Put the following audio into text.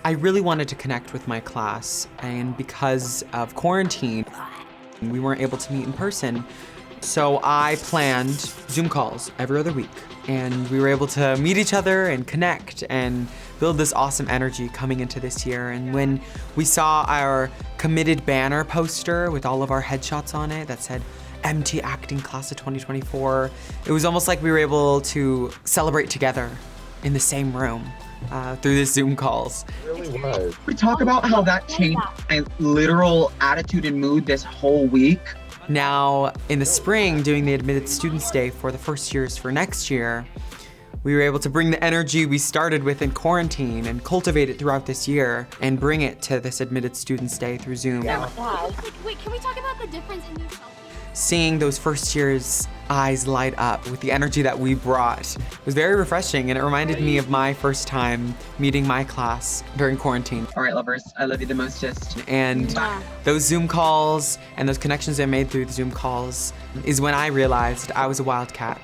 I really wanted to connect with my class, and because of quarantine, we weren't able to meet in person. So I planned Zoom calls every other week, and we were able to meet each other and connect and build this awesome energy coming into this year. And when we saw our committed banner poster with all of our headshots on it that said MT Acting Class of 2024, it was almost like we were able to celebrate together in the same room through the Zoom calls. It really was. We talk about how that changed my literal attitude and mood this whole week. Now, in the spring, doing the Admitted Students Day for the first years for next year, we were able to bring the energy we started with in quarantine and cultivate it throughout this year and bring it to this Admitted Students Day through Zoom. Wait, can we talk about the difference in your selfie? Seeing those first years' eyes light up with the energy that we brought was very refreshing, and it reminded me of my first time meeting my class during quarantine. All right, lovers, I love you the mostest. And those Zoom calls and those connections I made through the Zoom calls is when I realized I was a wildcat.